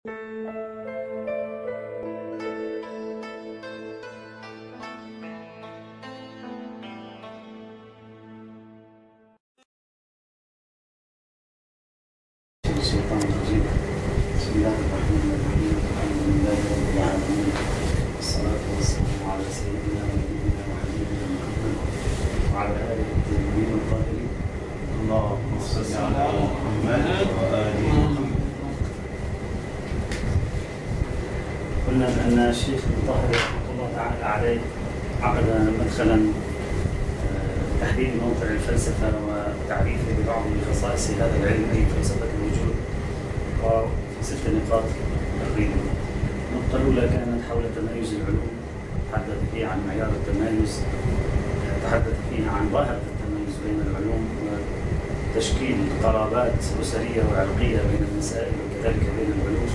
الشيطان الرجيم. بسم الله الرحمن الرحيم. الحمد لله رب العالمين، والصلاة والسلام على سيدنا ونبينا وحبيبنا محمد وعلى آله الطيبين الطاهرين. اللهم صل على محمد وآل محمد. قلنا بأن الشيخ المطهر رحمه الله تعالى عليه عقد مدخلا تحديد موقع الفلسفة وتعريفه ببعض خصائص هذا العلم، أي فلسفة الوجود، وفي 6 نقاط تقريبا. النقطة الأولى كانت حول تمايز العلوم، تحدث فيه عن معيار التمايز، تحدث فيه عن ظاهرة التمايز بين العلوم وتشكيل قرابات أسرية وعرقية بين المسائل وكذلك بين العلوم.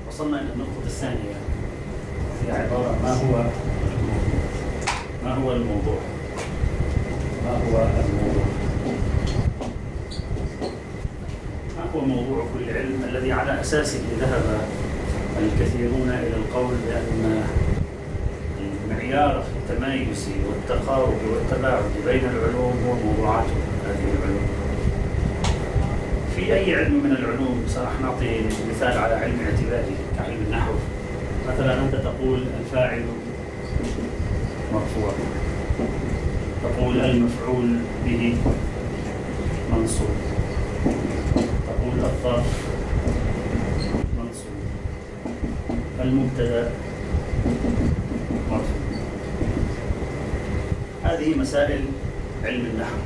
وصلنا إلى النقطة الثانية، في عبارة ما هو الموضوع؟ ما هو موضوع كل علم الذي على أساسه ذهب الكثيرون إلى القول بأن معيار التمايز والتقارب والتباعد بين العلوم هو موضوعات هذه العلوم. في أي علم من العلوم، سراح نعطي مثال على علم اعتباري كعلم النحو. مثلا أنت تقول الفاعل مرفوع، تقول المفعول به منصوب، تقول الظرف منصوب، المبتدا مرفوع. هذه مسائل علم النحو.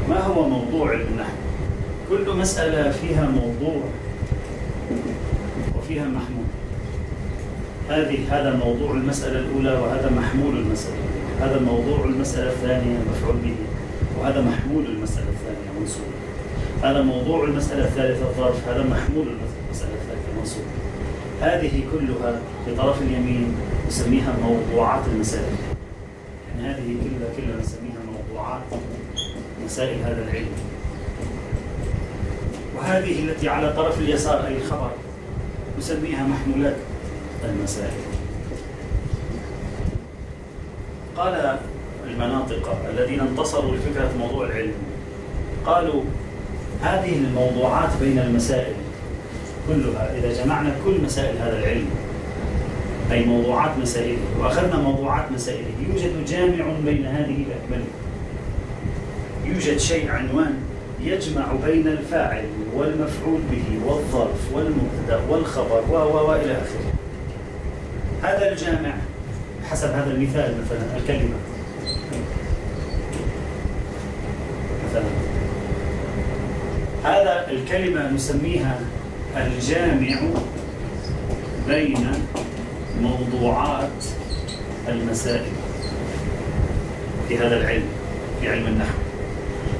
ما هو موضوع علم النحو؟ كل مسألة فيها موضوع وفيها محمول. هذا موضوع المسألة الأولى، وهذا محمول المسألة الأولى. هذا موضوع المسألة الثانية مفعول به، وهذا محمول المسألة الثانية منصوب. هذا موضوع المسألة الثالثة الظرف، هذا محمول المسألة الثالثة منصوب. هذه كلها في طرف اليمين نسميها موضوعات المسائل. يعني هذه كلها نسميها موضوعات مسائل هذا العلم. وهذه التي على طرف اليسار أي الخبر نسميها محمولات المسائل. قال المناطق الذين انتصروا لفكرة موضوع العلم، قالوا هذه الموضوعات بين المسائل كلها، إذا جمعنا كل مسائل هذا العلم أي موضوعات مسائله وأخذنا موضوعات مسائله، يوجد جامع بين هذه الأكمل. يوجد شيء عنوان يجمع بين الفاعل والمفعول به والظرف والمبتدأ والخبر وإلى آخره. هذا الجامع حسب هذا المثال، مثلا الكلمة، مثلا هذا الكلمة نسميها الجامع بين موضوعات المسائل في هذا العلم، في علم النحو.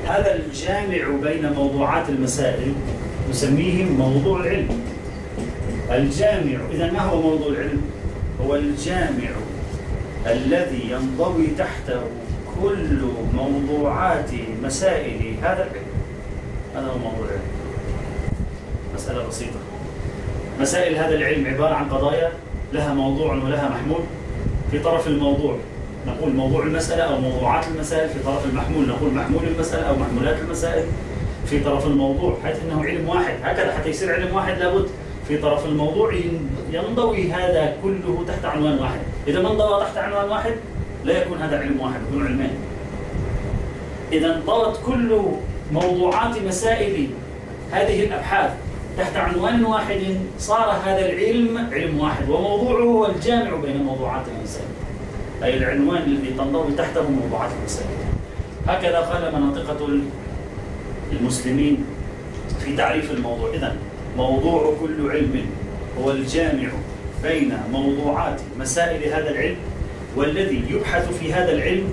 هذا الجامع بين موضوعات المسائل نسميه موضوع العلم. الجامع، إذا ما هو موضوع العلم؟ هو الجامع الذي ينضوي تحته كل موضوعات مسائل هذا العلم. هذا هو موضوع العلم. مسألة بسيطة. مسائل هذا العلم عبارة عن قضايا لها موضوع ولها محمول. في طرف الموضوع نقول موضوع المسألة أو موضوعات المسائل، في طرف المحمول نقول محمول المسألة أو محمولات المسائل. في طرف الموضوع حيث أنه علم واحد، هكذا حتى يصير علم واحد لابد في طرف الموضوع ينضوي هذا كله تحت عنوان واحد. إذا ما انضوى تحت عنوان واحد لا يكون هذا علم واحد، يكون علمين. إذا انضوت كل موضوعات مسائل هذه الأبحاث تحت عنوان واحد صار هذا العلم علم واحد، وموضوعه هو الجامع بين موضوعات المسائل، أي العنوان الذي تنضوي تحته موضوعات المسائل. هكذا قال مناطقة المسلمين في تعريف الموضوع. إذن موضوع كل علم هو الجامع بين موضوعات مسائل هذا العلم، والذي يبحث في هذا العلم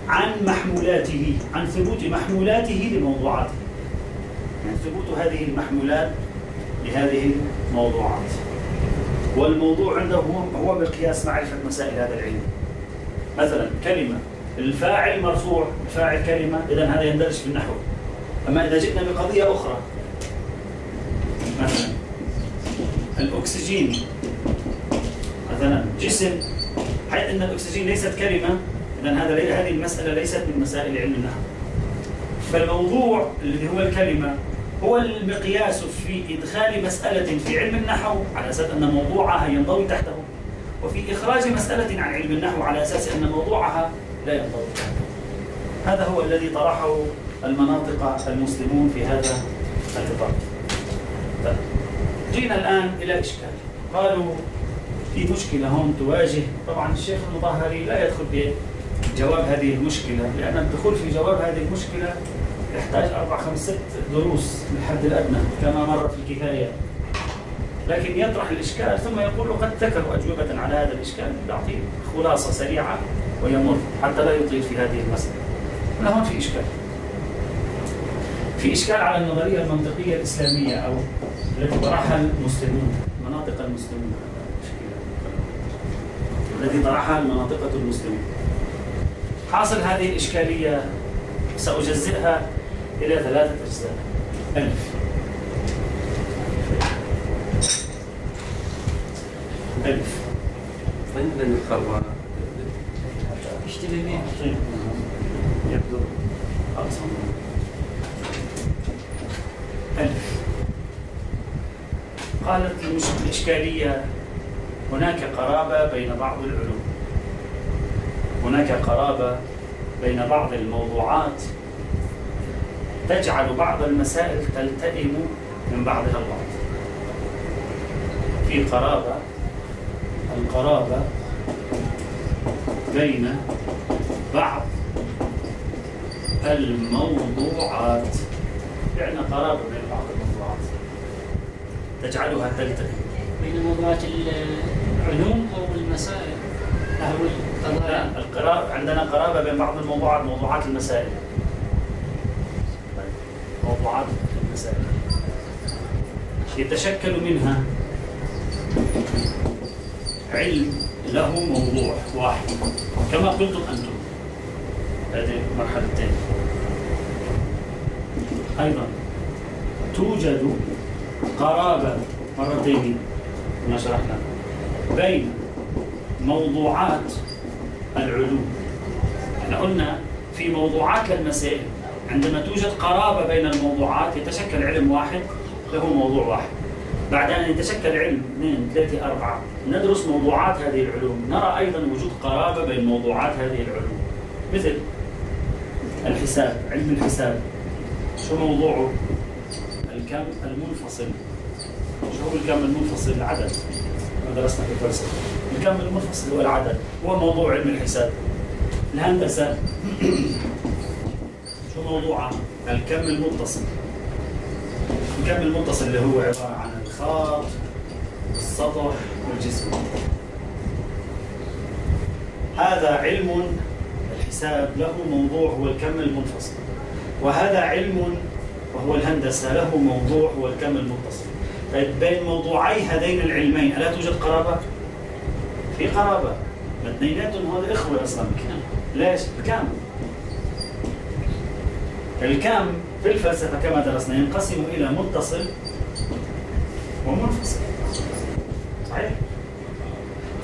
عن محمولاته، عن ثبوت محمولاته لموضوعاته، يعني ثبوت هذه المحمولات لهذه الموضوعات. والموضوع عنده هو بقياس معرفة مسائل هذا العلم. مثلا كلمة الفاعل مرفوع، الفاعل كلمة، إذن هذا يندرج في النحو. أما إذا جئنا بقضية أخرى، مثلا الأكسجين مثلا جسم، حيث أن الأكسجين ليست كلمة، إذن هذه المسألة ليست من مسائل علم النحو. فالموضوع الذي هو الكلمة هو المقياس في إدخال مسألة في علم النحو على أساس أن موضوعها ينضوي تحته، وفي إخراج مسألة عن علم النحو على أساس أن موضوعها لا ينضوي تحته. هذا هو الذي طرحه المناطق المسلمون في هذا الإطار. طيب. جينا الآن إلى إشكال، قالوا في مشكلة هون تواجه، طبعا الشيخ المطهري لا يدخل بجواب هذه المشكلة، لأن الدخول في جواب هذه المشكلة يحتاج 4 5 6 دروس بالحد الأدنى كما مر في الكفاية، لكن يطرح الإشكال ثم يقول قد ذكروا أجوبة على هذا الإشكال، يعطي خلاصة سريعة ويمر حتى لا يطيل في هذه المسألة. هنا هون في إشكال، في إشكال على النظرية المنطقية الإسلامية أو التي طرحها المسلمون، مناطق المسلمون، الذي طرحها المناطقة المسلمون. حاصل هذه الإشكالية سأجزئها إلى 3 أجزاء. ألف من الخروات اشتبه بها يبدو أقصى. ألف قالت الإشكالية هناك قرابة بين بعض العلوم، هناك قرابة بين بعض الموضوعات تجعل بعض المسائل تلتئم من بعضها البعض. في قرابة، القرابة بين بعض الموضوعات، يعني قرابة بين بعض الموضوعات تجعلها تلتئم. بين موضوعات العلوم أو المسائل أو القضايا؟ القرابة عندنا قرابة بين بعض الموضوعات، موضوعات المسائل. موضوعات المسائل يتشكل منها علم له موضوع واحد كما قلتم أنتم. هذه المرحلة الثانية. أيضا توجد قرابة مرتين كما شرحنا بين موضوعات العلوم. احنا قلنا في موضوعات للمسائل عندما توجد قرابة بين الموضوعات يتشكل علم واحد له موضوع واحد. بعد أن يتشكل علم 2 3 4 ندرس موضوعات هذه العلوم، نرى أيضا وجود قرابة بين موضوعات هذه العلوم، مثل الحساب، علم الحساب شو موضوعه؟ الكم المنفصل. شو هو الكم المنفصل؟ العدد. ما درسنا في الفلسفة. الكم المنفصل هو العدد، هو موضوع علم الحساب. الهندسة شو موضوعها؟ الكم المتصل. الكم المتصل اللي هو عبارة عن الخط والسطح والجسم. هذا علم الحساب له موضوع هو الكم المنفصل، وهذا علم وهو الهندسة له موضوع هو الكم المتصل. طيب بين موضوعي هذين العلمين ألا توجد قرابة؟ في قرابة، اثنيناتهم هذا إخوة أصلا. ليش؟ الكم. الكم في الفلسفة كما درسنا ينقسم إلى متصل ومنفصل. صحيح؟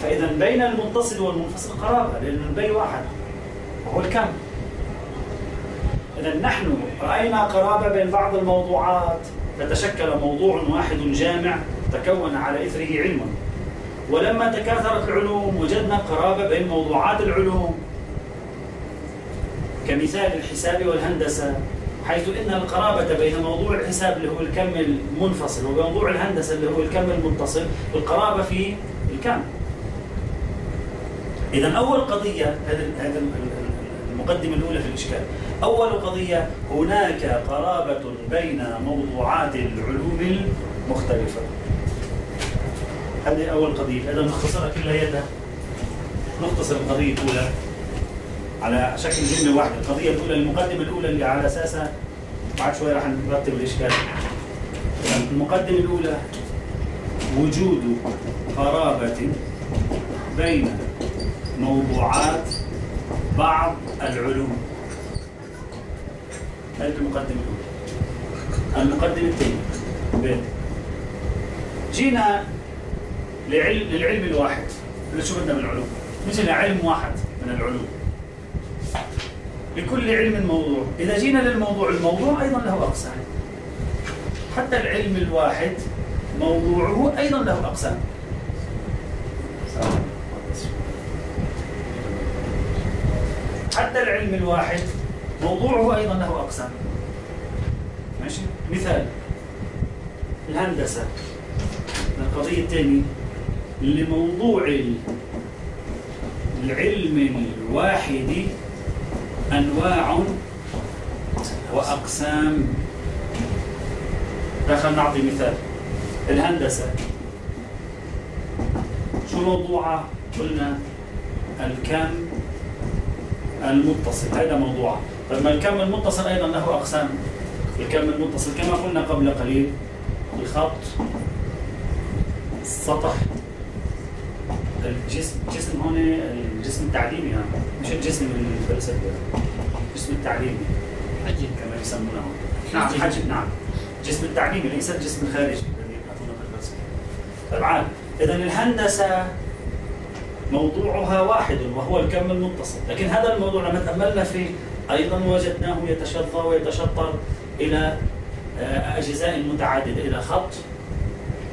فإذا بين المتصل والمنفصل قرابة، لأن البي واحد وهو الكم. إذا نحن رأينا قرابة بين بعض الموضوعات فتشكل موضوع واحد جامع تكون على إثره علم، ولما تكاثرت العلوم وجدنا قرابة بين موضوعات العلوم كمثال الحساب والهندسة، حيث إن القرابة بين موضوع الحساب اللي هو الكم المنفصل وموضوع الهندسة اللي هو الكم المتصل القرابة في الكم. إذا أول قضية، هذا المقدمة الأولى في الإشكال، أول قضية هناك قرابة بين موضوعات العلوم المختلفة. هذه أول قضية. إذا نختصرها كلها يدها، نختصر القضية الأولى على شكل جملة واحدة. القضية الأولى، المقدمة الأولى اللي على أساسها بعد شوي راح نرتب الإشكال. المقدمة الأولى وجود قرابة بين موضوعات بعض العلوم. هذه المقدمة الأولى. المقدمة الثانية، جينا للعلم الواحد اللي شو بدنا من العلوم؟ نجي لعلم واحد من العلوم. لكل علم موضوع، إذا جينا للموضوع، الموضوع أيضا له أقسام. حتى العلم الواحد موضوعه أيضا له أقسام. حتى العلم الواحد موضوعه أيضا له أقسام. ماشي؟ مثال الهندسة، القضية الثانية، لموضوع العلم الواحد أنواع وأقسام. خلينا نعطي مثال. الهندسة شو موضوعها؟ قلنا الكم المتصل، هذا موضوعها. طيب ما الكم المتصل أيضا له أقسام. الكم المتصل كما قلنا قبل قليل: الخط، السطح، الجسم هون الجسم التعليمي، مش الجسم الفلسفي، الجسم التعليمي حجم كما يسمونه. نعم حجم، نعم الجسم التعليمي ليس الجسم الخارجي الذي يبحثونه في الفلسفه. طبعا إذا الهندسة موضوعها واحد وهو الكم المتصل، لكن هذا الموضوع لما تأملنا فيه أيضا وجدناه يتشظى ويتشطر إلى أجزاء متعددة، إلى خط،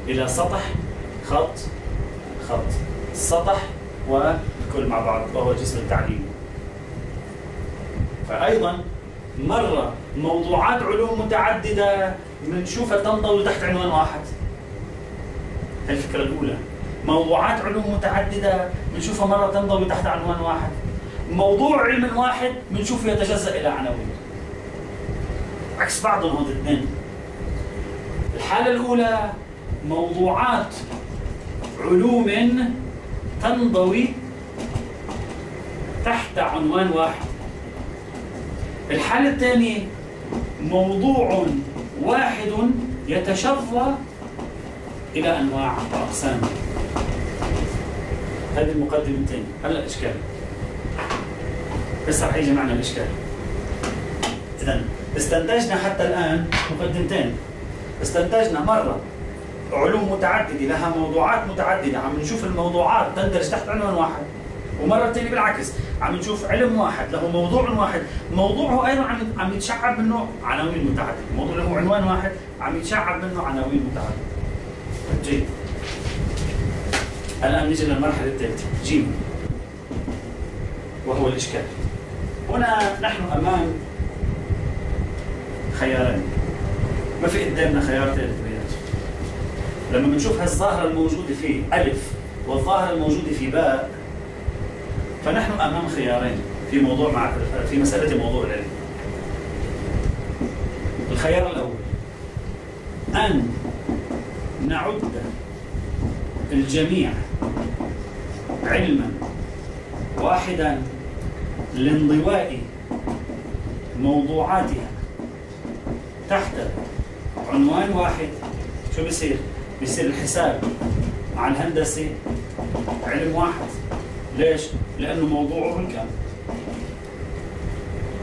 إلى سطح، خط، سطح، والكل مع بعض وهو الجسم التعليمي. فأيضا مرة موضوعات علوم متعددة بنشوفها تنضوي تحت عنوان واحد. هي الفكرة الأولى. موضوعات علوم متعددة بنشوفها مرة تنضوي تحت عنوان واحد. موضوع علم واحد بنشوفه يتجزأ إلى عناوين. عكس بعضهم هذول الاثنين. الحالة الأولى موضوعات علوم تنضوي تحت عنوان واحد. الحالة الثانية موضوع واحد يتشظى إلى أنواع وأقسام. هذه المقدمة الثانية. هلا الإشكال. بس رح يجي معنا الإشكال. إذا استنتجنا حتى الآن مقدمتين. استنتجنا مرة علوم متعددة لها موضوعات متعددة، عم نشوف الموضوعات تندرج تحت عنوان واحد. ومرة ثانية بالعكس، عم نشوف علم واحد له موضوع واحد، موضوعه أيضا عم يتشعب منه عناوين متعددة، موضوع له عنوان واحد عم يتشعب منه عناوين متعددة. جيد. الآن نجي للمرحلة الثالثة، جيم، وهو الإشكال. هنا نحن أمام خيارين، ما في قدامنا خيار ثالث بيناتهم. لما بنشوف هالظاهرة الموجودة في ألف والظاهرة الموجودة في باء، فنحن أمام خيارين في مسألة موضوع العلم. الخيار الأول أن نعد الجميع علما واحدا لانضواء موضوعاتها تحت عنوان واحد. شو بيصير؟ بيصير الحساب مع الهندسة علم واحد. ليش؟ لأنه موضوعه الكم.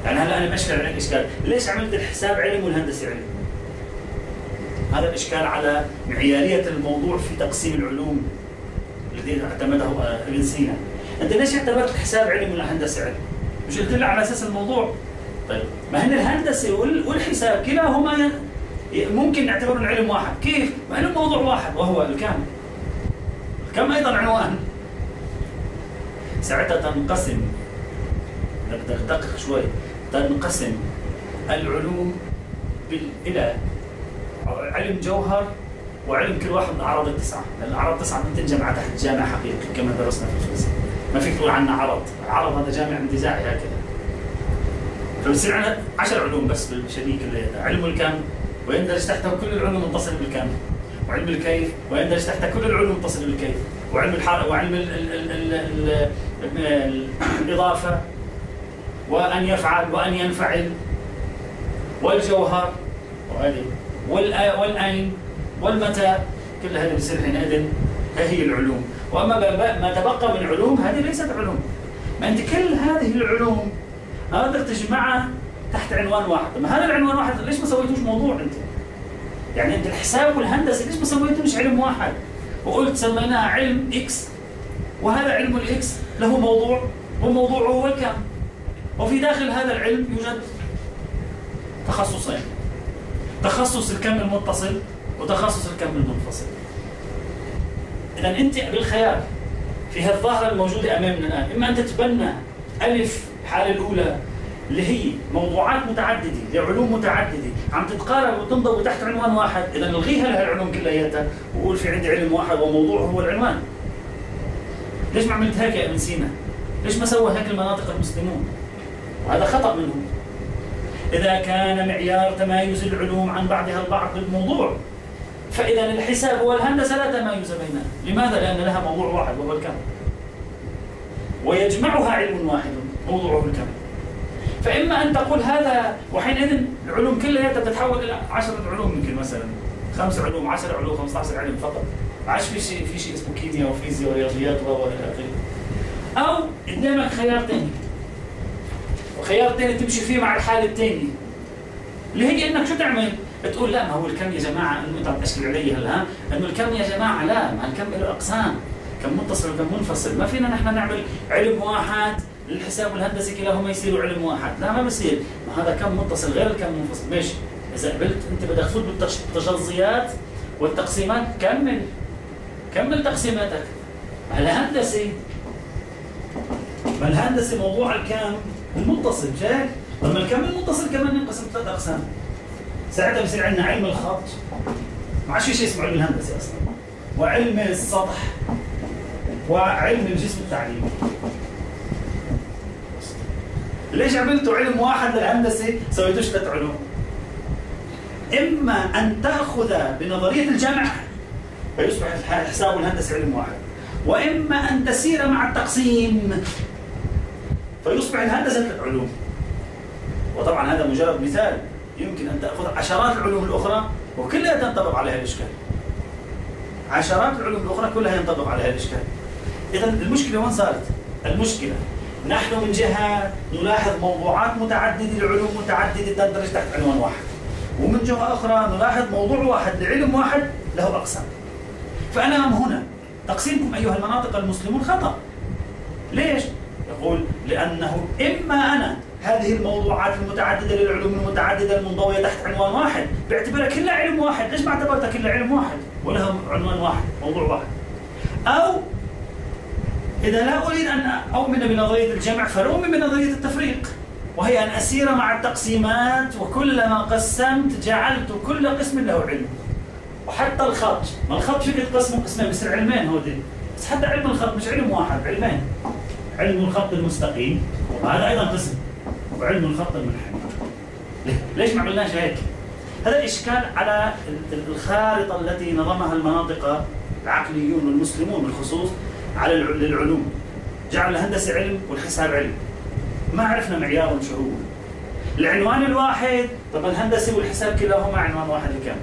يعني هلا أنا بشكل عليك إشكال، ليش عملت الحساب علم والهندسة علم؟ هذا الإشكال على معيارية الموضوع في تقسيم العلوم الذي اعتمده ابن سينا. أنت ليش اعتبرت الحساب علم والهندسة علم؟ مش قلت لي على أساس الموضوع؟ طيب ما هن الهندسة والحساب كلاهما ممكن نعتبرهم علم واحد. كيف؟ ما هن موضوع واحد وهو الكم. الكم أيضا عنوان. ساعتها تنقسم، بدك تدقق شوي، تنقسم العلوم إلى علم جوهر وعلم كل واحد من الأعراض التسعة. لأن الأعراض التسعة بتنجمع تحت جامع حقيقي كما درسنا في الفلسفة. ما فيك تقول عنه عرض، العرض هذا جامع انتزاعي هكذا. فبصير عندنا 10 علوم بس بالشديد كلياتها. علم الكم ويندرج تحته كل العلوم المتصلة بالكم، وعلم الكيف ويندرج تحته كل العلوم المتصلة بالكيف، وعلم وعلم الإضافة وأن يفعل وأن ينفعل والجوهر وهذه والأين والمتى، كل هذه بتصير حينئذ هي العلوم. وأما ما تبقى من علوم هذه ليست علوم. ما أنت كل هذه العلوم قادر تجمعها تحت عنوان واحد. ما هذا العنوان واحد ليش ما سويتوش موضوع أنت؟ يعني أنت الحساب والهندسة ليش ما سويتوش علم واحد؟ وقلت سميناها علم إكس، وهذا علم الإكس له موضوع وموضوعه هو الكم، وفي داخل هذا العلم يوجد تخصصين، تخصص الكم المتصل وتخصص الكم المنفصل. إذا أنت بالخيار في هالظاهرة الموجودة أمامنا الآن، إما أن تتبنى ألف الحالة الأولى اللي هي موضوعات متعددة لعلوم متعددة عم تتقارب وتنضوي تحت عنوان واحد، إذا نلغيها لهالعلوم كلياتها وقول في عندي علم واحد وموضوعه هو العنوان. ليش ما عملت هيك يا ابن سينا؟ ليش ما سوى هيك المناطق المسلمون؟ وهذا خطأ منهم. إذا كان معيار تمايز العلوم عن بعضها البعض بالموضوع، فإذا الحساب والهندسة لا تمايز بينها. لماذا؟ لأن لها موضوع واحد وهو الكم، ويجمعها علم واحد موضوعه الكم. فإما أن تقول هذا، وحينئذ العلوم كلها تتحول إلى 10 علوم، يمكن مثلا 5 علوم 10 علوم 15 علم فقط، ما عادش في شيء اسمه كيمياء وفيزياء ورياضيات وإلى آخره. أو قدامك خيار ثاني، وخيار ثاني تمشي فيه مع الحالة الثانية اللي هي انك شو تعمل؟ بتقول لا، ما هو الكم يا جماعه، انه انت عم تشكل علي هلا انه الكم يا جماعه، لا، ما الكم له اقسام، كم متصل وكم منفصل، ما فينا نحن نعمل علم واحد للحساب والهندسه كلاهما يصيروا علم واحد، لا ما بصير، ما هذا كم متصل غير الكم منفصل. ماشي، اذا قبلت انت بدك تفوت بالتجزئيات والتقسيمات، كمل تقسيماتك. الهندسه، ما الهندسه موضوع الكم المتصل، مش هيك؟ لما الكم المتصل كمان ينقسم 3 اقسام. ساعتها بصير عندنا علم الخط، ما عادش في شيء اسمه علم الهندسه اصلا، وعلم السطح، وعلم الجسم التعليمي. ليش عملتوا علم واحد للهندسه سويتوش 3 علوم؟ اما ان تاخذ بنظريه الجمع فيصبح الحساب والهندسه علم واحد، واما ان تسير مع التقسيم فيصبح الهندسه 3 علوم. وطبعا هذا مجرد مثال، يمكن أن تأخذ عشرات العلوم الأخرى وكلها تنطبق عليها الإشكال. عشرات العلوم الأخرى كلها ينطبق عليها الإشكال. إذا المشكلة وين صارت؟ المشكلة نحن من جهة نلاحظ موضوعات متعددة لعلوم متعددة تندرج تحت عنوان واحد، ومن جهة أخرى نلاحظ موضوع واحد لعلم واحد له أقسام. فأنا هنا تقسيمكم أيها المناطق المسلمون خطأ. ليش؟ يقول لأنه إما أنا هذه الموضوعات المتعددة للعلوم المتعددة المنضوية تحت عنوان واحد باعتبارها كلها علم واحد، ليش ما اعتبرتها كلها علم واحد ولها عنوان واحد موضوع واحد؟ أو إذا لا أريد أن أؤمن بنظرية الجمع فأؤمن بنظرية التفريق، وهي أن أسير مع التقسيمات، وكلما قسمت جعلت كل قسم له علم. وحتى الخط، ما الخط فيك تقسمه قسمين بصير علمين هو دي، بس حتى علم الخط مش علم واحد، علمين. علم الخط المستقيم وهذا أيضا قسم، وعلم الخط المنحني. ليش ما عملناش هيك؟ هذا إشكال على الخارطة التي نظمها المناطق العقليون والمسلمون بالخصوص على العلوم. جعل الهندسة علم والحساب علم. ما عرفنا معيارهم شو هو. العنوان الواحد، طب الهندسة والحساب كلاهما عنوان واحد لكم.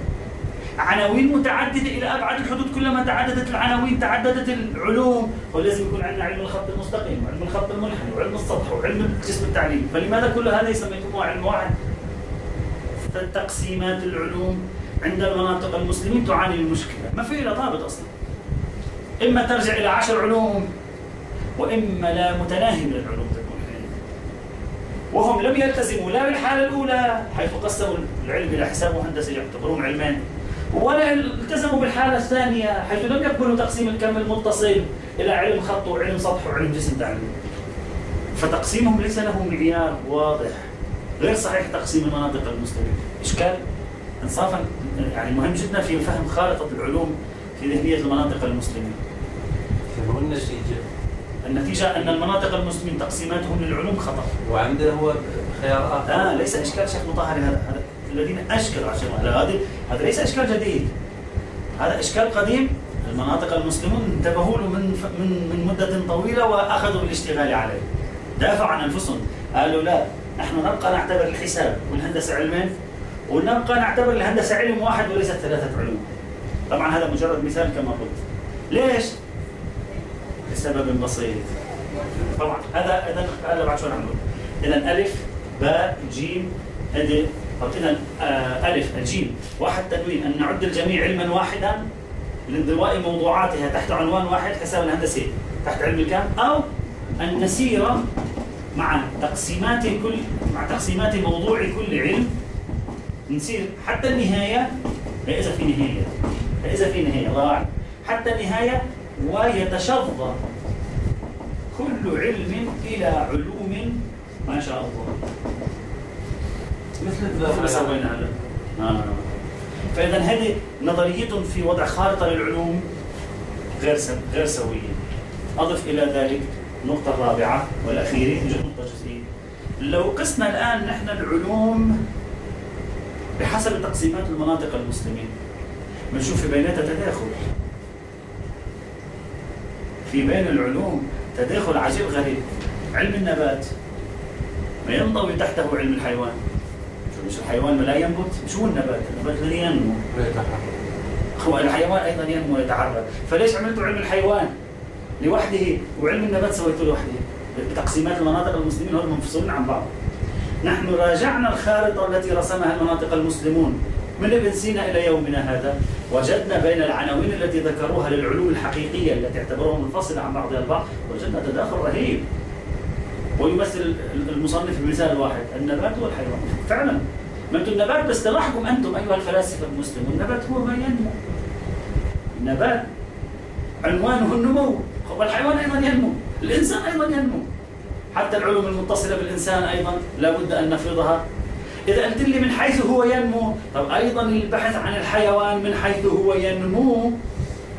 عناوين متعددة إلى أبعد الحدود، كلما تعددت العناوين تعددت العلوم، ولازم يكون عندنا علم الخط المستقيم وعلم الخط المنحني وعلم السطح وعلم الجسم التعليمي، فلماذا كل هذا سميتموه علم واحد؟ فتقسيمات العلوم عند المناطق المسلمين تعاني من مشكلة، ما في لها ضابط أصلا. إما ترجع إلى 10 علوم، وإما لا متناهي من العلوم تكون حين. وهم لم يلتزموا لا بالحالة الأولى حيث قسموا العلم إلى حساب وهندسة يعتبرون علمين، ولا التزموا بالحالة الثانية حيث لم يقبلوا تقسيم الكم المتصل إلى علم خط وعلم سطح وعلم جسم تعليمي. فتقسيمهم ليس له معيار واضح، غير صحيح تقسيم المناطق المسلمين. إشكال إنصافا يعني مهم جدا في فهم خارطة العلوم في ذهنية المناطق المسلمين. النتيجة أن المناطق المسلمين تقسيماتهم للعلوم خطأ. وعندنا هو خيار آخر. ليس إشكال شيخ مطهر، هذا الذين أشكلوا عشان هذا ليس إشكال جديد، هذا إشكال قديم. المناطق المسلمون انتبهوا له من مدة طويلة وأخذوا بالاشتغال عليه، دافعوا عن أنفسهم، قالوا لا، نحن نبقى نعتبر الحساب والهندسة علمين، ونبقى نعتبر الهندسة علم واحد وليست 3 علوم. طبعا هذا مجرد مثال كما قلت. ليش؟ لسبب بسيط. طبعا هذا بعد شوي نعمله. إذا ألف باء جيم إذا ألف الجيم واحد تنوين أن نعد الجميع علما واحدا، لانضواء موضوعاتها تحت عنوان واحد حساب الهندسي تحت علم الكم، أو أن نسير مع تقسيمات موضوع كل علم، نسير حتى النهاية، إذا في نهاية الله أعلم، حتى النهاية، ويتشظى كل علم إلى علوم ما شاء الله، مثل ما سوينا هذا. فإذا هذه نظرية في وضع خارطة للعلوم غير سوية. أضف إلى ذلك النقطة الرابعة والأخيرة، نقطة جزئية. لو قسنا الآن نحن العلوم بحسب تقسيمات المناطق المسلمين، بنشوف في بيناتها تداخل، في بين العلوم تداخل عجيب غريب. علم النبات ما ينضوي تحته علم الحيوان. مش الحيوان ما لا ينبت؟ شو النبات؟ النبات الذي ينمو هو الحيوان أيضا ينمو ويتحرك. فليش عملتوا علم الحيوان لوحده وعلم النبات سويته لوحده؟ بتقسيمات المناطق المسلمين هم منفصلين عن بعض. نحن راجعنا الخارطة التي رسمها المناطق المسلمون من ابن سينا إلى يومنا هذا، وجدنا بين العناوين التي ذكروها للعلوم الحقيقية التي اعتبروها منفصلة عن بعضها البعض، وجدنا تداخل رهيب. ويمثل المصنف بمثال واحد، النبات والحيوان. فعلا ما انتم النبات باصطلاحكم انتم ايها الفلاسفه المسلمون، النبات هو ما ينمو. النبات عنوانه النمو، والحيوان ايضا ينمو، الانسان ايضا ينمو. حتى العلوم المتصله بالانسان ايضا لا بد ان نفرضها. اذا قلت لي من حيث هو ينمو، طب ايضا البحث عن الحيوان من حيث هو ينمو،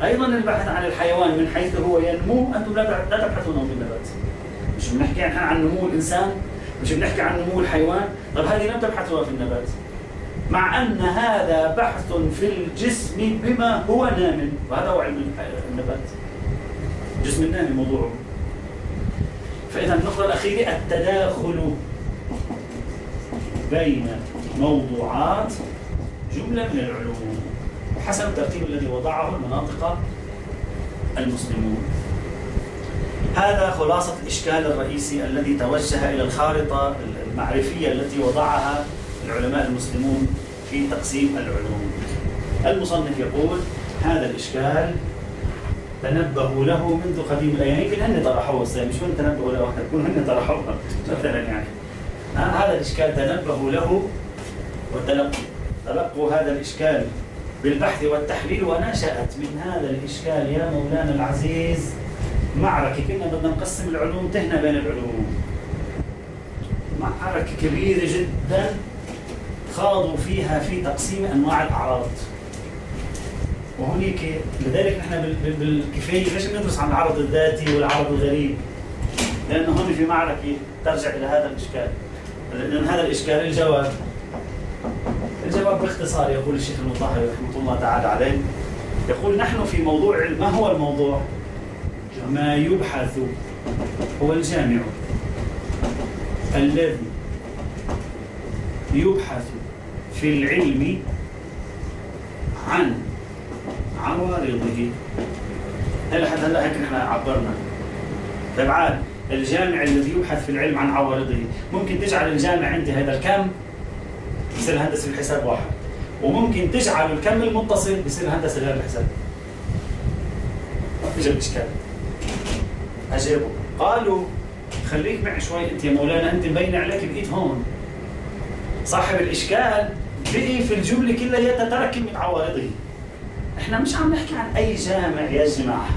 ايضا البحث عن الحيوان من حيث هو ينمو، انتم لا تبحثون في النبات. مش بنحكي عن نمو الإنسان، مش بنحكي عن نمو الحيوان. طب هذه لم تبحثوها في النبات، مع أن هذا بحث في الجسم بما هو نام، وهذا هو علم النبات. الجسم النامي موضوعه. فإذا النقطة الأخيرة التداخل بين موضوعات جملة من العلوم حسب الترتيب الذي وضعه المناطق المسلمون. هذا خلاصة الإشكال الرئيسي الذي توجه إلى الخارطة المعرفية التي وضعها العلماء المسلمون في تقسيم العلوم. المصنف يقول هذا الإشكال تنبهوا له منذ قديم الأيام. يمكن هن طرحوه، مش هن تنبهوا له، يكون هن طرحوه مثلا يعني. هذا الإشكال تنبهوا له وتلقوا هذا الإشكال بالبحث والتحليل، ونشأت من هذا الإشكال يا مولانا العزيز معركة. كنا بدنا نقسم العلوم، تهنا بين العلوم، معركة كبيرة جدا خاضوا فيها في تقسيم أنواع الأعراض. وهناك لذلك نحن بالكفاية ليش بندرس عن العرض الذاتي والعرض الغريب؟ لأنه هون في معركة ترجع إلى هذا الإشكال. لأن هذا الإشكال الجواب باختصار يقول الشيخ المطهري رحمه الله تعالى عليه، يقول نحن في موضوع. ما هو الموضوع؟ ما يبحث هو الجامع الذي يبحث في العلم عن عوارضه. هلا هيك نحن عبرنا. طبعا الجامع الذي يبحث في العلم عن عوارضه، ممكن تجعل الجامع عندي هذا الكم بصير هندسة الحساب واحد، وممكن تجعل الكم المتصل بصير هندسة غير الحساب. ما في جاب إشكال. أجابوا قالوا خليك معي شوي أنت يا مولانا، أنت مبين عليك بقيت هون صاحب الإشكال، بقي في الجملة كلها يتتركب من عوارضه. إحنا مش عم نحكي عن أي جامع يا جماعة،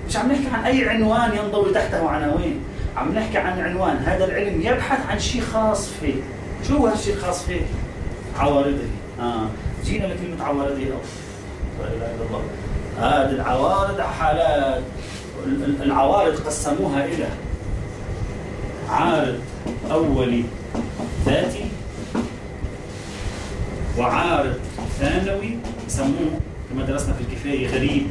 مش عم نحكي عن أي عنوان ينضوي تحته عناوين، عم نحكي عن عنوان هذا العلم يبحث عن شيء خاص فيه. شو هو هالشيء الخاص فيه؟ عوارضه. جينا لكلمة عوارضه. لا إله إلا الله. هذه العوارض حالات. العوارض قسموها إلى عارض أولي ذاتي، وعارض ثانوي يسموه كما درسنا في الكفاية غريب.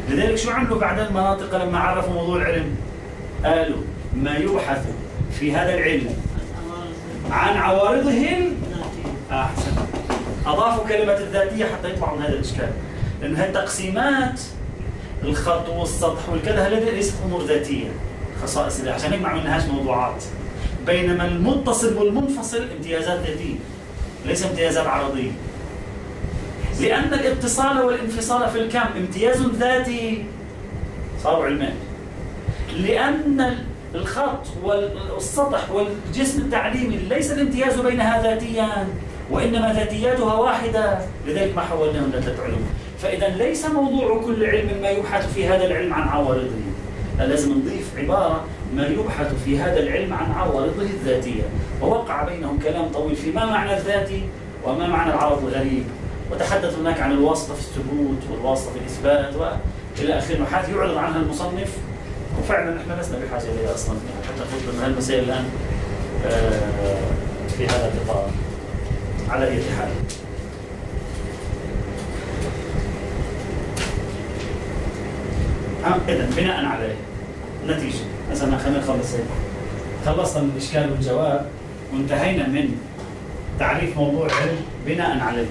لذلك شو عملوا بعد المناطق لما عرفوا موضوع العلم؟ قالوا ما يبحث في هذا العلم عن عوارضهم. أحسن، أضافوا كلمة الذاتية حتى يطلعوا من هذا الإشكال، لأن هذه التقسيمات الخط والسطح والكذا هذه ليست أمور ذاتية خصائص، عشان هيك ما عملناهاش موضوعات. بينما المتصل والمنفصل امتيازات ذاتية ليس امتيازات عرضية. لأن الاتصال والانفصال في الكم امتياز ذاتي صاروا علمان. لأن الخط والسطح والجسم التعليمي ليس الامتياز بينها ذاتيا، وإنما ذاتياتها واحدة، لذلك ما حولناهم لثلاث علوم. فإذا ليس موضوع كل علم ما يبحث في هذا العلم عن عوارضه، لازم نضيف عبارة ما يبحث في هذا العلم عن عوارضه الذاتية. ووقع بينهم كلام طويل في ما معنى الذاتي وما معنى العرض الغريب، وتحدث هناك عن الواسطة في الثبوت والواسطة في الإثبات وإلى آخره، نحات يعرض عنها المصنف، وفعلا نحن لسنا بحاجة إليها أصلا حتى نخوض من هالمسائل الآن في هذا الإطار. على أي حال، إذن بناء عليه نتيجة مثلا خلينا نخلص هيك، خلصنا من الإشكال والجواب وانتهينا من تعريف موضوع علم بناء عليه.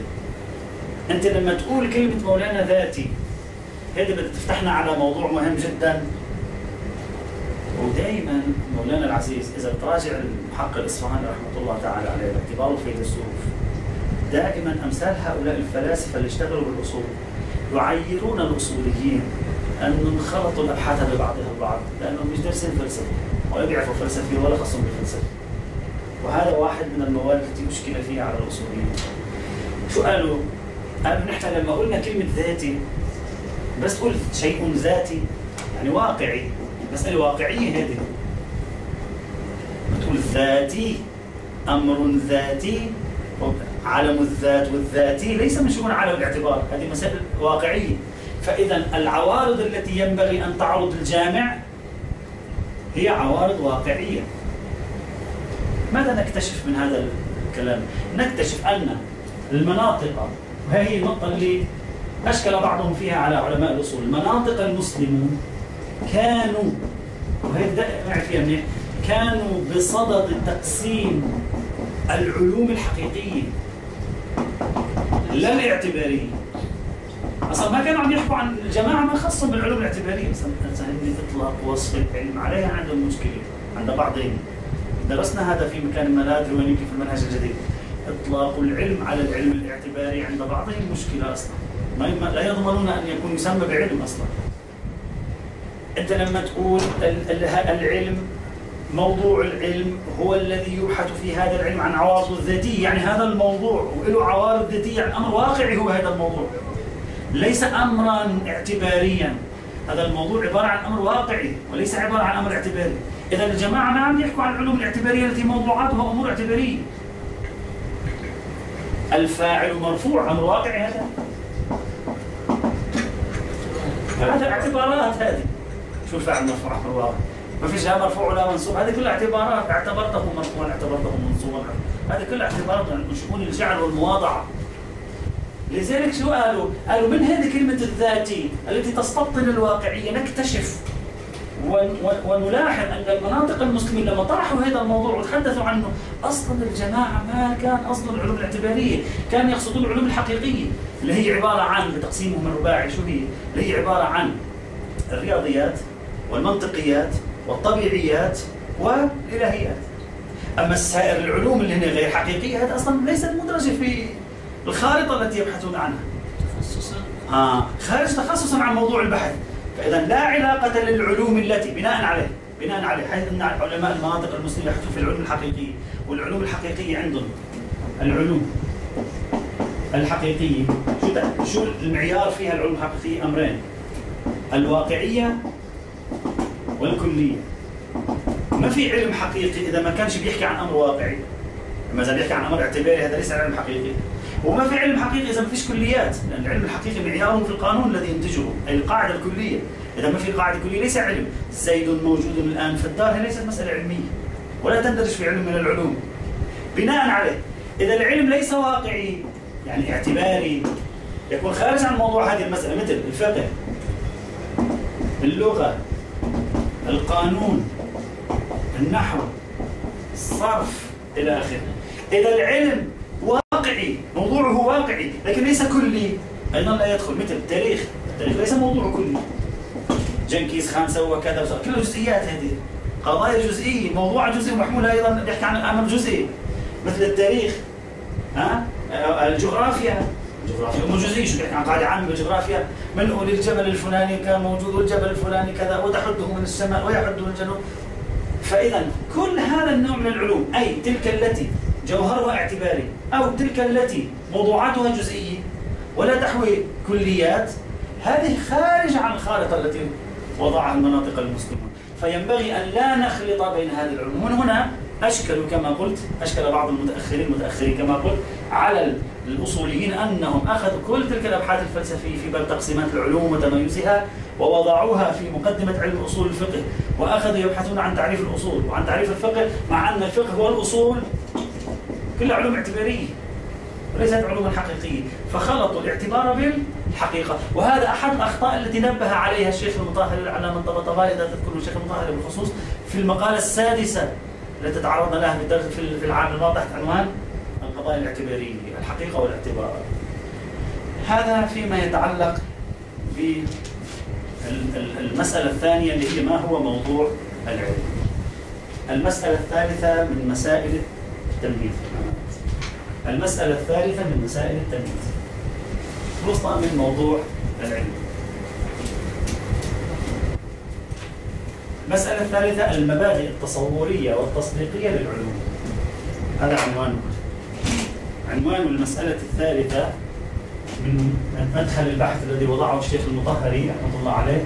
أنت لما تقول كلمة مولانا ذاتي هذه بتفتحنا على موضوع مهم جدا. ودائما مولانا العزيز إذا تراجع المحقق الإصفهاني رحمة الله تعالى عليه باعتباره فيض الصوف، دائما أمثال هؤلاء الفلاسفة اللي اشتغلوا بالأصول يعيرون الأصوليين أن انخلطوا الأبحاث ببعضها البعض، لأنهم مش دارسين فلسفة ولا بيعرفوا فلسفة ولا خصهم بالفلسفة. وهذا واحد من المواد التي مشكلة فيها على الأصوليين. شو قالوا؟ قالوا نحن لما قلنا كلمة ذاتي بس قلت شيء ذاتي يعني واقعي، مسألة واقعية هذه. بتقول ذاتي، أمر ذاتي، عالم الذات والذاتي ليس من شؤون عالم الاعتبار، هذه مسائل واقعية. فإذا العوارض التي ينبغي أن تعرض الجامع هي عوارض واقعية. ماذا نكتشف من هذا الكلام؟ نكتشف أن المناطق، وهي النقطة اللي أشكل بعضهم فيها على علماء الأصول، المناطق المسلمون كانوا، وهي معي فيها منيح، كانوا بصدد تقسيم العلوم الحقيقية لا الاعتبارية. أصلا ما كانوا عم يحكوا عن الجماعة ما خصهم بالعلوم الاعتبارية، مثلا إطلاق وصف العلم عليها عندهم مشكلة عند بعضهم. درسنا هذا في مكان المنادر ويمكن في المنهج الجديد. إطلاق العلم على العلم الاعتباري عند بعضهم مشكلة أصلا، لا يضمنون أن يكون يسمى بعلم أصلا. أنت لما تقول العلم، موضوع العلم هو الذي يبحث في هذا العلم عن عوارض الذاتية، يعني هذا الموضوع وله عوارض ذاتية، يعني أمر واقعي هو هذا الموضوع، ليس أمرا اعتباريا. هذا الموضوع عبارة عن أمر واقعي وليس عبارة عن أمر اعتباري. إذا الجماعة ما عم يحكوا عن العلوم الاعتبارية التي موضوعاتها أمور اعتبارية. الفاعل مرفوع، أمر واقعي هذا. هذا اعتبارات هذه. شو الفاعل مرفوع أمر واقعي؟ ما فيش لا مرفوع ولا منصوب، هذه كلها اعتبارات. اعتبرته مرفوعا، اعتبرته منصوبا، هذه كلها اعتبارات من شؤون الجعل والمواضعة. لذلك شو قالوا؟ قالوا من هذه كلمة الذاتي التي تستبطن الواقعية نكتشف ونلاحظ أن المناطق المسلمين لما طرحوا هذا الموضوع وتحدثوا عنه، أصلا الجماعة ما كان أصلا العلوم الاعتبارية، كان يقصدون العلوم الحقيقية اللي هي عبارة عن، بتقسيمهم الرباعي شو هي؟ اللي هي عبارة عن الرياضيات والمنطقيات والطبيعيات والإلهيات. أما سائر العلوم اللي هي غير حقيقية هذا أصلا ليست مدرجة في الخارطة التي يبحثون عنها. خارج تخصصا عن موضوع البحث. فإذا لا علاقة للعلوم التي بناء عليه حيث أن علماء المناطق المسلمة يبحثوا في العلوم الحقيقية، والعلوم الحقيقية عندهم العلوم الحقيقية شو المعيار فيها؟ العلوم الحقيقية أمرين: الواقعية والكلية. ما في علم حقيقي إذا ما كانش بيحكي عن أمر واقعي. لما إذا بيحكي عن أمر اعتباري هذا ليس علم حقيقي. وما في علم حقيقي إذا ما فيش كليات، لأن العلم الحقيقي معياره في القانون الذي ينتجه، أي القاعدة الكلية. إذا ما في قاعدة كلية ليس علم. زيد موجود الآن في الدار، هي ليست مسألة علمية ولا تندرج في علم من العلوم. بناء عليه إذا العلم ليس واقعي يعني اعتباري، يكون خارج عن موضوع هذه المسألة، مثل الفقه، اللغة، القانون، النحو، الصرف إلى آخره. إذا العلم واقعي، موضوعه واقعي لكن ليس كلي، أيضا لا يدخل. مثل التاريخ ليس موضوع كلي، جنكيز خان سوى كذا وسوى، كلها جزئيات، هذه قضايا جزئية، موضوع جزئي ومحمول أيضا بيحكي عن أمر جزئي. مثل التاريخ، الجغرافيا، الجغرافيا هم جزئي، شو بيحكي عن قاعدة عامة بالجغرافيا، بنقول الجبل الفلاني كان موجود والجبل الفلاني كذا وتحده من السماء ويحده من الجنوب. فإذا كل هذا النوع من العلوم، أي تلك التي جوهرها اعتباري أو تلك التي موضوعاتها جزئية ولا تحوي كليات، هذه خارج عن الخارطة التي وضعها المناطق المسلمون. فينبغي أن لا نخلط بين هذه العلوم. من هنا أشكلوا كما قلت، أشكل بعض المتأخرين كما قلت على الأصوليين أنهم أخذوا كل تلك الأبحاث الفلسفية في باب تقسيمات العلوم وتميزها ووضعوها في مقدمة علم أصول الفقه، وأخذوا يبحثون عن تعريف الأصول وعن تعريف الفقه، مع أن الفقه هو الأصول كلها علوم اعتبارية وليست علوم حقيقية، فخلطوا الاعتبار بالحقيقة. وهذا أحد الأخطاء التي نبه عليها الشيخ المطهري العلامة الطباطبائي، إذا تذكرون الشيخ المطهري بالخصوص في المقالة السادسة التي تعرضنا لها في العام الماضي تحت عنوان القضايا الاعتبارية، الحقيقة والاعتبار. هذا فيما يتعلق بالمسألة الثانية اللي هي ما هو موضوع العلم. المسألة الثالثة من مسائل التمييز. المسألة الثالثة من مسائل التمييز خلصنا من موضوع العلم. المسألة الثالثة المبادئ التصورية والتصديقية للعلوم. هذا عنوانه. عنوان المسألة الثالثة من مدخل البحث الذي وضعه الشيخ المطهري رحمه الله عليه،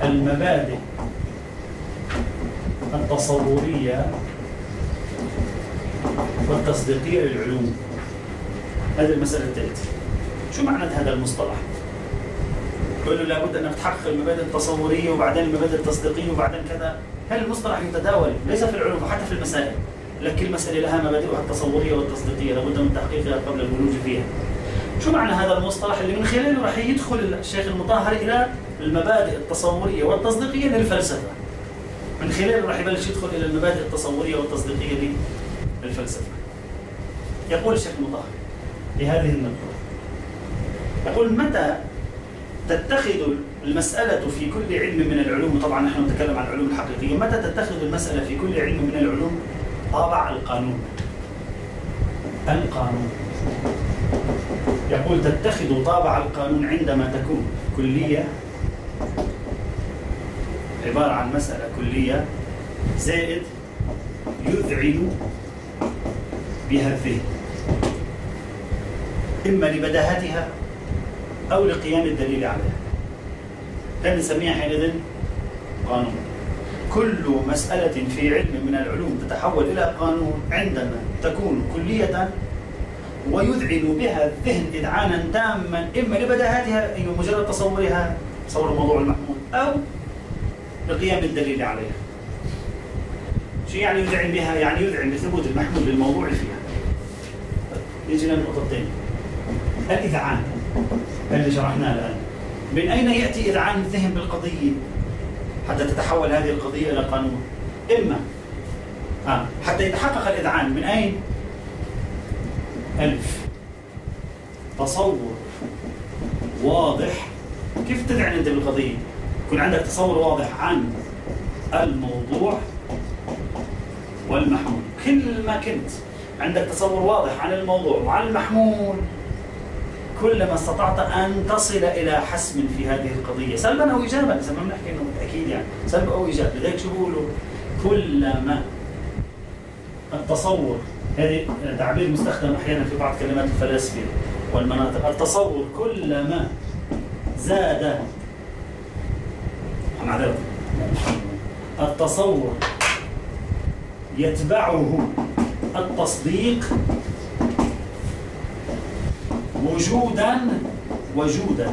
المبادئ التصورية والتصديقية للعلوم. هذه المسألة الثالثة. شو معنى هذا المصطلح؟ يقول له لابد أنك تحقق المبادئ التصورية وبعدين المبادئ التصديقية وبعدين كذا. هل المصطلح يتداول ليس في العلوم وحتى في المسائل، لكن المسألة لها مبادئها التصورية والتصديقية لابد من تحقيقها قبل الولوج فيها. شو معنى هذا المصطلح اللي من خلاله راح يدخل الشيخ المطهري إلى المبادئ التصورية والتصديقية للفلسفة؟ من خلاله راح يبلش يدخل إلى المبادئ التصورية والتصديقية للفلسفة. يقول الشيخ المطهري لهذه النقطة، يقول متى تتخذ المسألة في كل علم من العلوم، طبعا نحن نتكلم عن العلوم الحقيقية، متى تتخذ المسألة في كل علم من العلوم طابع القانون. القانون، يقول تتخذ طابع القانون عندما تكون كلية، عبارة عن مسألة كلية زائد يذعن بها الذهن، إما لبداهتها أو لقيام الدليل عليها. كان نسميها حينئذ قانون. كل مسألة في علم من العلوم تتحول إلى قانون عندما تكون كلية ويذعن بها الذهن إذعانا تاما، إما لبداهتها أي مجرد تصورها، تصور الموضوع المحمول، أو لقيام الدليل عليها. شو يعني يذعن بها؟ يعني يذعن بثبوت المحمول للموضوع اللي فيها. يجي لنا نقطتين. الإذعان اللي شرحناه الآن، من أين يأتي إذعان الذهن بالقضية حتى تتحول هذه القضية إلى قانون؟ إما حتى يتحقق الإذعان من أين؟ ألف، تصور واضح. كيف تذعن أنت بالقضية؟ يكون عندك تصور واضح عن الموضوع والمحمول. كل ما كنت عندك تصور واضح عن الموضوع وعن المحمول، كلما استطعت أن تصل إلى حسم في هذه القضية، سلبا أو إيجابا. زي ما بنحكي إنه بالتأكيد يعني سلب أو إيجاب. لذلك شو بيقولوا؟ كلما التصور، هذه تعبير مستخدم أحيانا في بعض كلمات الفلاسفة والمناطق، التصور كلما زاد، التصور يتبعه التصديق وجودا وجودة.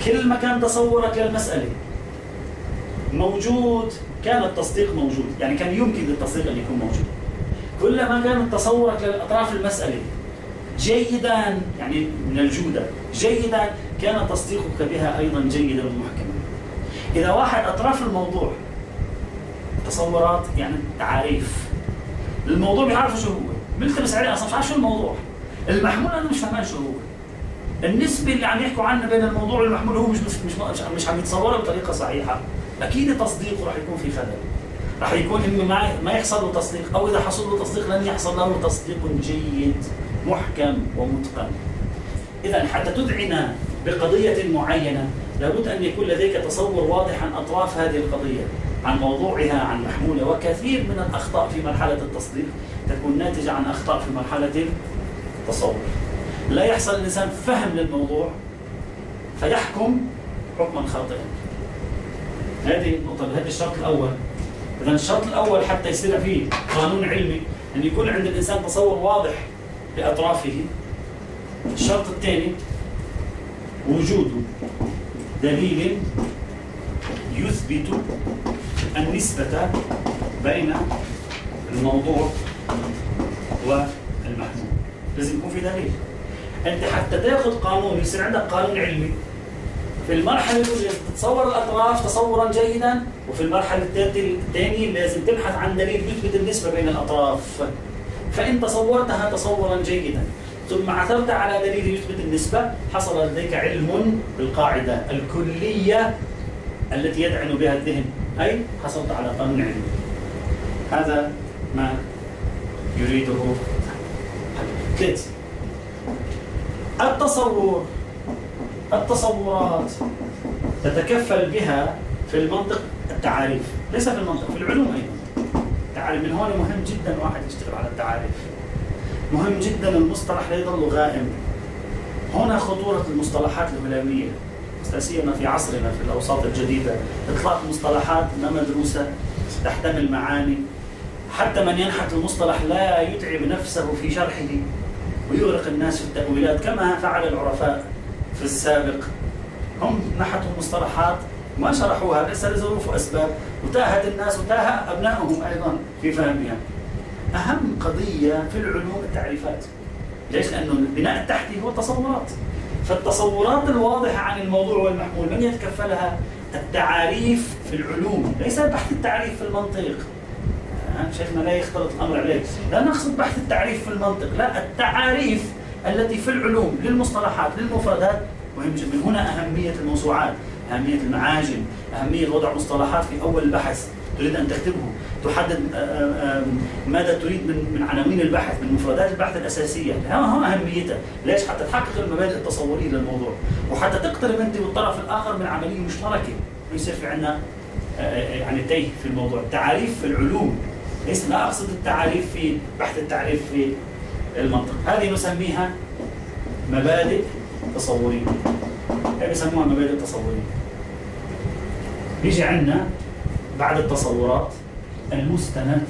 كل ما كان تصورك للمسألة موجود كان التصديق موجود، يعني كان يمكن للتصديق أن يكون موجود. كلما كان تصورك للأطراف المسألة جيدا، يعني من الجودة جيدا، كان تصديقك بها أيضا جيدا ومحكما. إذا واحد أطراف الموضوع تصورات، يعني تعاريف الموضوع، بيعرف شو هو، ملتبس عليه أصلا مش عارف شو الموضوع، المحمول أنا مش فاهمان شو هو، النسبة اللي عم يحكوا عنها بين الموضوع والمحمول هو مش عم يتصورها بطريقة صحيحة، أكيد تصديقه راح يكون في خلل، راح يكون إما ما يحصل له تصديق، أو إذا حصل له تصديق لن يحصل له تصديق جيد محكم ومتقن. إذا حتى تذعن بقضية معينة لابد أن يكون لديك تصور واضح عن أطراف هذه القضية، عن موضوعها، عن محمولها. وكثير من الأخطاء في مرحلة التصديق تكون ناتجة عن أخطاء في مرحلة التصور. لا يحصل الإنسان فهم للموضوع فيحكم حكما خاطئا. هذه النقطة، هذا الشرط الأول. إذا الشرط الأول حتى يصير فيه قانون علمي أن يكون عند الإنسان تصور واضح لأطرافه. الشرط الثاني وجود دليل يثبت النسبة بين الموضوع والمحمول. لازم يكون في دليل. أنت حتى تأخذ قانون يصير عندك قانون علمي، في المرحلة الأولى لازم تتصور الأطراف تصورا جيدا، وفي المرحلة الثانية لازم تبحث عن دليل يثبت النسبة بين الأطراف. فإن تصورتها تصورا جيدا ثم عثرت على دليل يثبت النسبة حصل لديك علم بالقاعدة الكلية التي يدعن بها الذهن، أي حصلت على قانون علمي. هذا ما يريده ثلاثة. التصورات تتكفل بها في المنطق التعاريف، ليس في المنطق، في العلوم أيضا. التعاريف من هون مهم جدا واحد يشتغل على التعاريف. مهم جدا المصطلح لا يظل غائم. هنا خطورة المصطلحات الهلامية، لا سيما في عصرنا في الأوساط الجديدة. إطلاق مصطلحات ما مدروسة تحتمل معاني، حتى من ينحت المصطلح لا يتعب نفسه في شرحه ويغرق الناس في التأويلات كما فعل العرفاء في السابق. هم نحتوا مصطلحات ما شرحوها ليس لظروف وأسباب، وتاهت الناس وتاه أبنائهم أيضا في فهمها. أهم قضية في العلوم التعريفات. ليش؟ لأنه البناء التحتي هو التصورات. فالتصورات الواضحة عن الموضوع والمحمول من يتكفلها؟ التعاريف في العلوم، ليس بحث التعريف في المنطق. شيخنا لا يختلط الأمر عليك، لا نقصد بحث التعريف في المنطق، لا، التعاريف التي في العلوم للمصطلحات للمفردات مهم جدا. من هنا أهمية الموسوعات، أهمية المعاجم، أهمية وضع مصطلحات في أول البحث تريد أن تكتبه، تحدد ماذا تريد من عناوين البحث، من مفردات البحث الأساسية. ها أهميتها. ليش؟ حتى تحقق المبادئ التصورية للموضوع، وحتى تقترب أنت والطرف الآخر من عملية مشتركة، ويصير في عندنا يعني تيه في الموضوع. التعاريف في العلوم، ليس لا أقصد التعاريف في بحث التعريف في المنطق. هذه نسميها مبادئ تصورية. هذه يسموها مبادئ تصورية. بيجي عندنا بعد التصورات المستند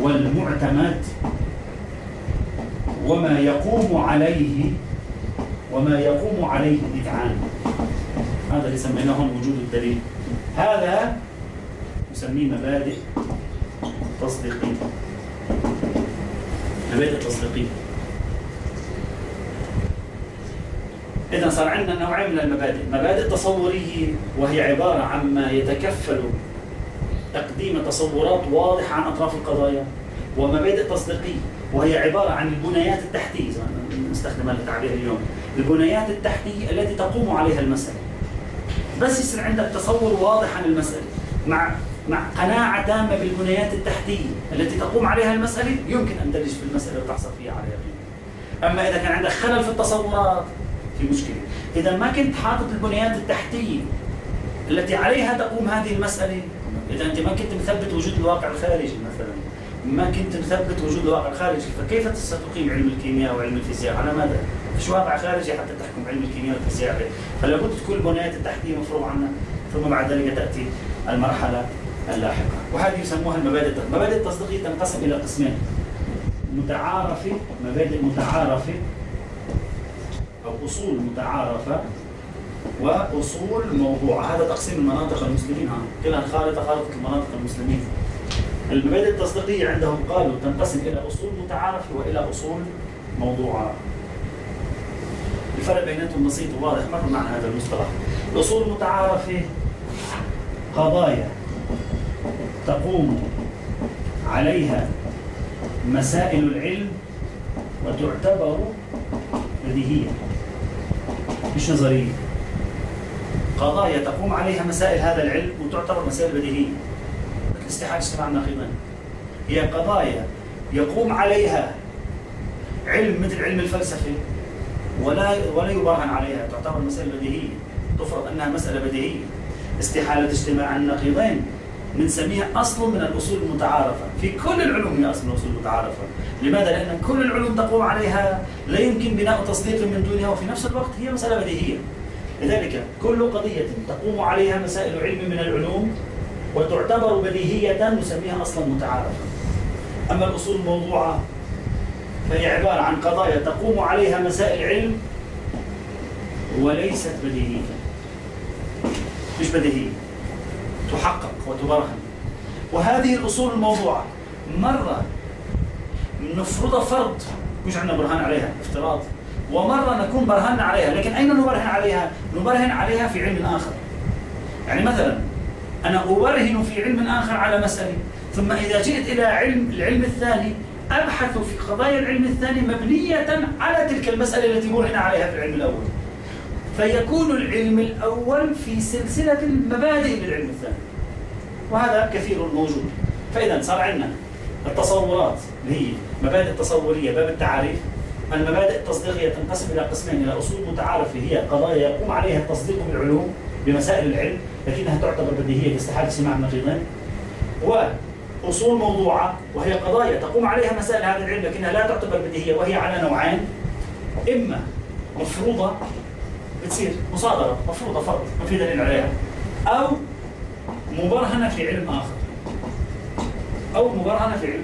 والمعتمد وما يقوم عليه الإذعان. هذا اللي سميناه وجود الدليل. هذا نسميه مبادئ تصديقية. مبادئ تصديقية. إذا صار عندنا نوعين من المبادئ، مبادئ تصورية وهي عبارة عما يتكفل تقديم تصورات واضحة عن أطراف القضايا، ومبادئ تصديقية وهي عبارة عن البنيات التحتية، نستخدم هذا التعبير اليوم، البنيات التحتية التي تقوم عليها المسألة. بس يصير عندك تصور واضح عن المسألة مع قناعة تامة بالبنيات التحتية التي تقوم عليها المسألة، يمكن أن تلج في المسألة وتحصل فيها على يقين. أما إذا كان عندك خلل في التصورات في مشكلة. إذا ما كنت حاطط البنيات التحتية التي عليها تقوم هذه المسألة، إذا أنت ما كنت مثبت وجود الواقع الخارجي مثلا، ما كنت مثبت وجود الواقع الخارجي، فكيف ستقيم علم الكيمياء وعلم الفيزياء؟ على ماذا؟ مش واقع خارجي حتى تحكم علم الكيمياء والفيزياء عليه. فلا بد تكون البنيات التحتية مفروغ عنها، ثم بعد ذلك تأتي المرحلة اللاحقة. وهذه يسموها المبادئ. المبادئ التصديقية تنقسم إلى قسمين: متعارفة، مبادئ متعارفة أو أصول متعارفة، وأصول موضوعة. هذا تقسيم المناطق المسلمين، كلها خارطة المناطق المسلمين. المبادئ التصديقية عندهم قالوا تنقسم إلى أصول متعارفة وإلى أصول موضوعة. الفرق بيناتهم بسيط وواضح، مر معنا هذا المصطلح. الأصول المتعارفة قضايا تقوم عليها مسائل العلم وتعتبر بديهية مش نظرية. قضايا تقوم عليها مسائل هذا العلم وتعتبر مسائل بديهية، مثل استحالة اجتماع الناقضين. هي قضايا يقوم عليها علم مثل علم الفلسفة ولا يبرهن عليها، تعتبر مسألة بديهية، تفرض أنها مسألة بديهية. استحالة اجتماع النقيضين بنسميها أصل من الأصول المتعارفة، في كل العلوم هي أصل من الأصول المتعارفة. لماذا؟ لأن كل العلوم تقوم عليها، لا يمكن بناء تصديق من دونها، وفي نفس الوقت هي مسألة بديهية. لذلك كل قضية تقوم عليها مسائل علم من العلوم وتعتبر بديهية نسميها أصلا متعارفة. أما الأصول الموضوعة فهي عبارة عن قضايا تقوم عليها مسائل علم وليست بديهية، مش بديهية، تحقق وتبرهن. وهذه الأصول الموضوعة مرة نفرض فرض مش عندنا برهان عليها، افتراض، ومرة نكون برهنا عليها. لكن أين نبرهن عليها؟ نبرهن عليها في علم آخر. يعني مثلا أنا أبرهن في علم آخر على مسألة، ثم إذا جئت إلى العلم الثاني أبحث في قضايا العلم الثاني مبنية على تلك المسألة التي برهن عليها في العلم الأول، فيكون العلم الأول في سلسلة المبادئ للعلم الثاني، وهذا كثير موجود. فإذا صار عندنا التصورات اللي هي مبادئ تصورية، باب التعاريف. المبادئ التصديقية تنقسم إلى قسمين، إلى أصول متعارفة هي قضايا يقوم عليها التصديق بالعلوم بمسائل العلم لكنها تعتبر بديهية باستحالة اجتماع النقيضين، وأصول موضوعة وهي قضايا تقوم عليها مسائل هذا العلم لكنها لا تعتبر بديهية، وهي على نوعين: إما مفروضة بتصير مصادرة مفروضة فرض ما في دليل عليها، أو مبرهنة في علم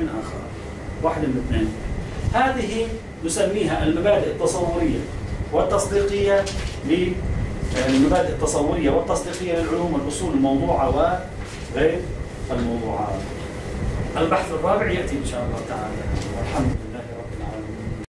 آخر، واحد من الاثنين. هذه نسميها المبادئ التصورية والتصديقية للمبادئ التصورية والتصديقية للعلوم والأصول الموضوعة وغير الموضوعات. البحث الرابع يأتي إن شاء الله تعالى، والحمد لله.